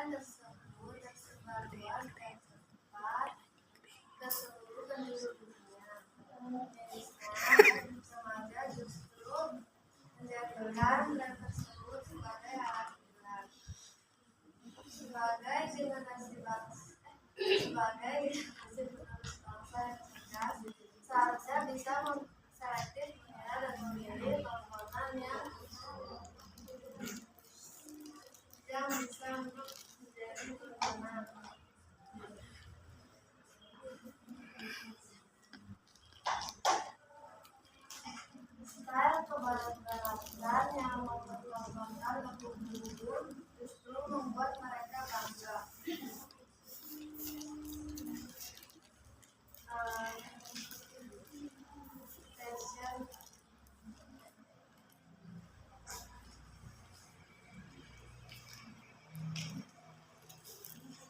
tersebut tersebar luas dan cepat ke seluruh penjuru dunia. Islam sengaja justru menjadikan dan tersebut sebagai alat hiburan, sebagai generasi penerus bangsa yang cerdas, seharusnya bisa selektif menilai dan memilih tontonan yang bisa untuk menjadi tontonan. Style kebarat-baratan yang mempertontonkan lebih jujur justru membuat mereka bangga. Fashion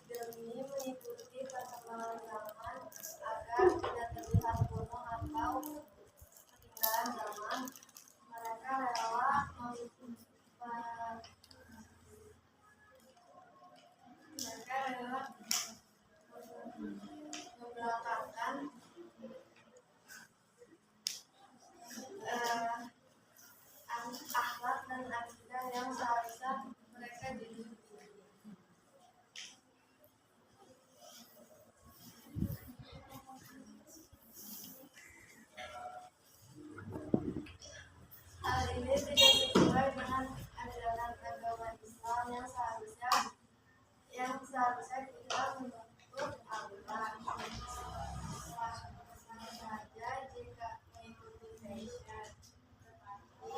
demi mengikuti perkembangan zaman agar tidak terlihat kuno atau ketinggalan zaman, mereka rela membelakangkan akhlak dan akidah yang seharusnya mereka dididik. Hal ini tidak sesuai dengan ajaran agama Islam yang seharusnya kita menuntut Allah. Sama saja jika mengikuti fashion, tetapi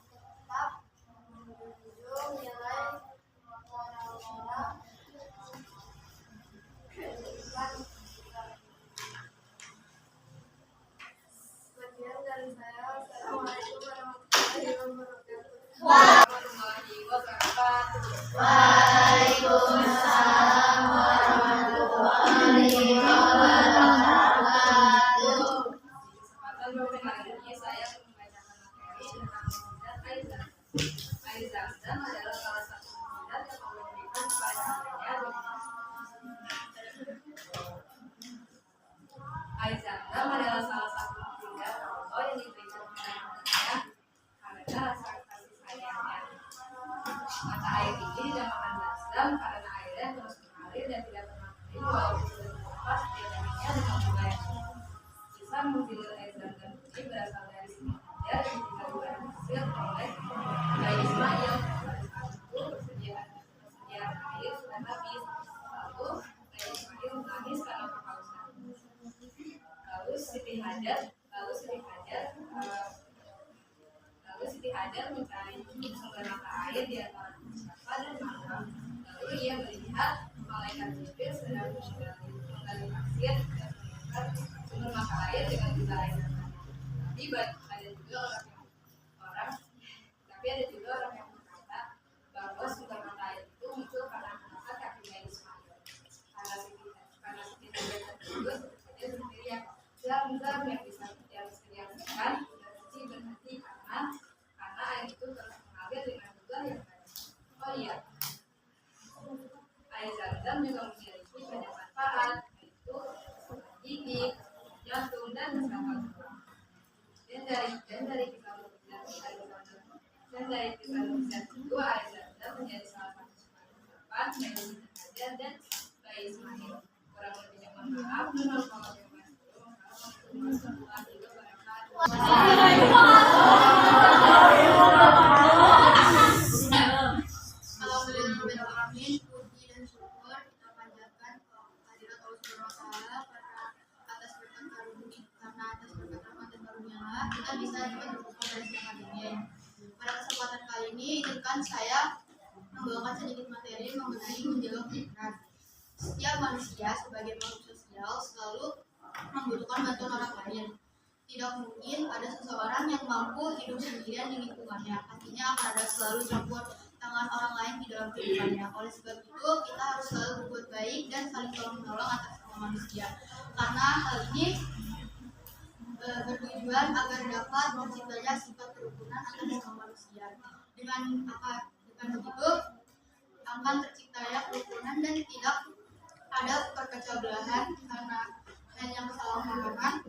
tetap menjunjung nilai moral-moral kehidupan kita. Sekian dari saya. Assalamualaikum warahmatullahi wabarakatuh. Waalaikumsalam warahmatullahi wabarakatuh. Kesempatan momen hari ini saya membacakan materi tentang pemuda Aizah. Aizah adalah salah satu pemuda yang memberikan kepada dirinya. Aizah adalah salah satu pemuda contoh yang diberikan kepada dirinya karena rasa kasih sayangnya. Mata air ini dinamakan Zam karena airnya terus mengalir dan tidak pernah kering walaupun sudah dilepas setiap harinya dengan bunga yang indah. Kisah menggilir air Zam-Zam ini berasal dari sebuah hajar yang tinggal di Mesir oleh Bayi Ismail. Itu persediaan air sudah habis. Lalu Bayi Ismail menangis karena kehausan. Lalu Siti Hajar mencari sumber mata air di antara Mustafa dan Maryam. Lalu ia melihat malaikat Jibril sedang menggali pasir dan menemukan sumber mata air dengan jumlah air. Tapi ada juga orang yang berkata bahwa sumber mata air itu muncul karena mengangkat kakinya Ismail. Karena Siti Hajar tersebut dia sendirian. Zam-Zam yang disediakan sudah suci berhenti karena air itu terus mengalir dengan jumlah yang banyak. Oh iya, air Zam-Zam juga memiliki banyak manfaat, yaitu gigi, jantung, dan kesehatan tulang. Dan dari kisah itu air Zam-Zam menjadi salah satu harapan bagi Siti Hajar dan Bayi Ismail. Kurang lebihnya mohon maaf. Alhamdulillahirrahmanirrahim. Puji dan syukur kita panjatkan kehadirat Allah Subhanahu wa taala atas berkat rahmat dan karunia kita bisa berkumpul pada siang hari ini. Pada kesempatan kali ini izinkan saya membawakan sedikit materi mengenai menjaga lingkungan. Setiap manusia sebagai makhluk sosial selalu membutuhkan bantuan orang lain. Tidak mungkin ada seseorang yang mampu hidup sendirian di lingkungannya. Artinya akan ada selalu campur tangan orang lain di dalam kehidupannya. Oleh sebab itu, kita harus selalu berbuat baik dan saling tolong menolong antar sesama manusia. Karena hal ini bertujuan agar dapat terciptanya sifat kerukunan antar sesama manusia. Dengan begitu, akan terciptanya kerukunan dan tidak ada perpecah belahan karena hanya kesalahpahaman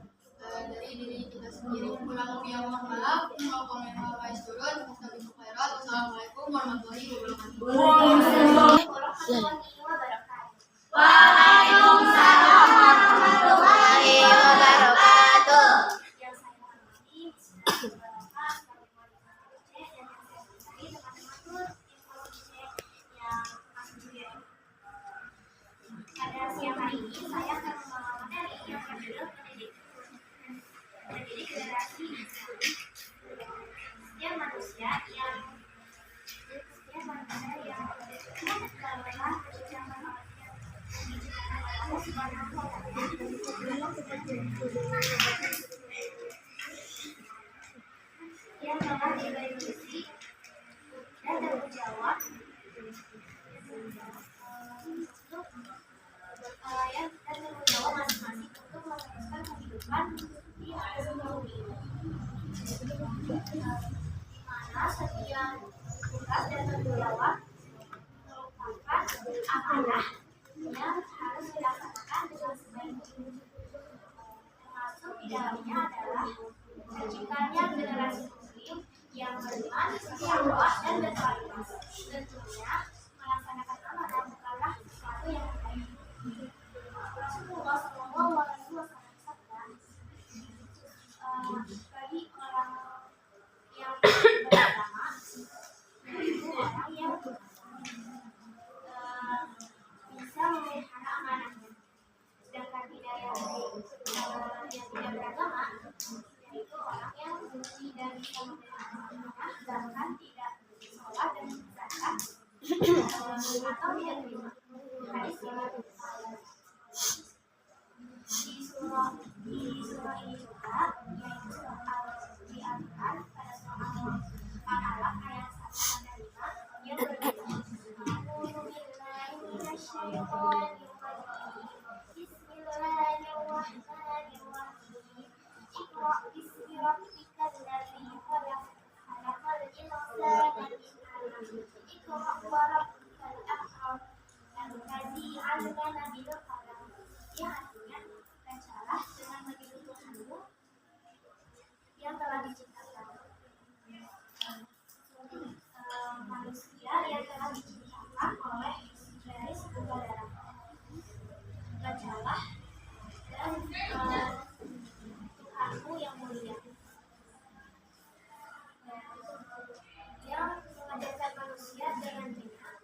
dari diri kita sendiri. Kurang lebih mohon maaf. Wassalamualaikum warahmatullahi wabarakatuh. Waalaikumsalam warahmatullahi wabarakatuh. Yang saya hormati Bapak dari teman-teman yang masuk juga. Pada siang hari ini saya akan membawa materi yang berjudul mendidik generasi setiap manusia yang yang telah dievaluasi dan tanggung jawab yang dan tanggung jawab masing-masing untuk meneruskan kehidupan di atas bumi ini, di mana setiap tugas dan tanggung jawab merupakan amanah yang harus dilaksanakan dengan sebaik mungkin. Termasuk di dalamnya adalah terciptanya generasi muslim yang beriman, bertakwa dan berkualitas. Tentunya melaksanakan amanah bukanlah sesuatu yang baik. Rasulullah SAW bersabda, bagi orang yang beragama itu orang yang bisa memelihara amanahnya. Sedangkan yang tidak beragama yaitu orang yang tidak bisa memelihara amanah, bahkan tidak sholat dan zakat atau tidak terima. Hadis di surah ini juga, yaitu surah Al-An'am pada surah Al-Alaq ayat 1 dan 5 yang berbunyi, Bismillahirrahmanirrahim. Iqra bismi rabbikal ladzi khalaq, khalaqal insana min 'alaq. Iqra wa rabbukal akram, alladzi 'allama bil qalam. Yang artinya, bacalah dengan mendidik Tuhanmu yang telah diciptakan. Manusia yang telah diciptakan oleh dari sebuah darah. Bacalah dan Tuhanmu yang mulia, yang mengajarkan manusia dengan benar.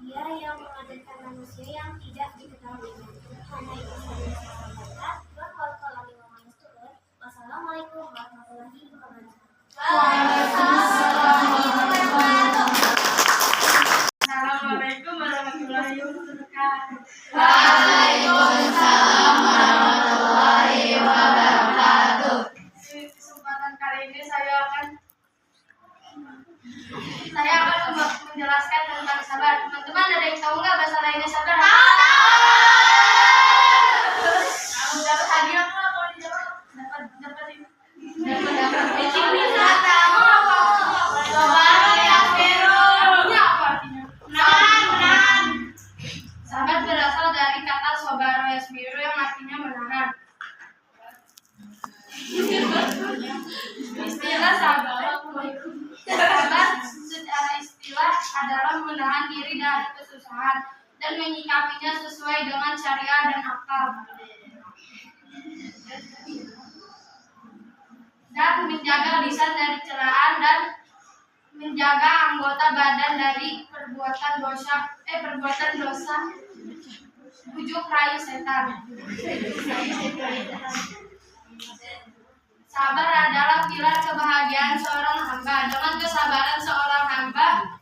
Dia yang mengajarkan manusia yang tidak diketahui. Hanya itu saja saya sampaikan. Wassalamualaikum warahmatullahi wabarakatuh. Assalamualaikum warahmatullahi wabarakatuh. Waalaikumsalam warahmatullahi wabarakatuh. Di kesempatan kali ini saya akan menjelaskan tentang sabar. Teman-teman, ada yang tahu nggak bahasa lainnya sabar? Tahu. Dapat hadiah nggak kalau dijawab? Dapat ini. Bisa tahu apa? Sabar ya Vero. Ini apa artinya? Menahan. Sabar berasal dari kata sobaro yasbiru yang artinya menahan. Istilah sabar secara istilah adalah menahan diri dari kesusahan dan menyikapinya sesuai dengan syariat dan akal, dan menjaga lisan dari celaan dan menjaga anggota badan dari perbuatan dosa bujuk rayu setan. Sabar adalah pilar kebahagiaan seorang hamba. Dengan kesabaran seorang hamba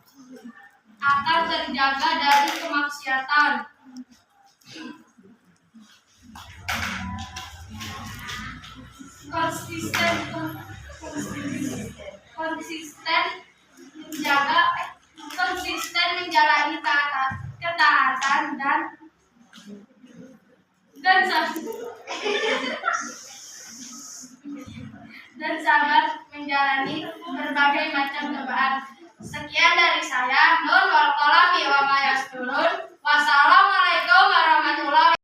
akan terjaga dari kemaksiatan. Konsisten menjalani ketaatan dan sabar menjalani berbagai macam cobaan.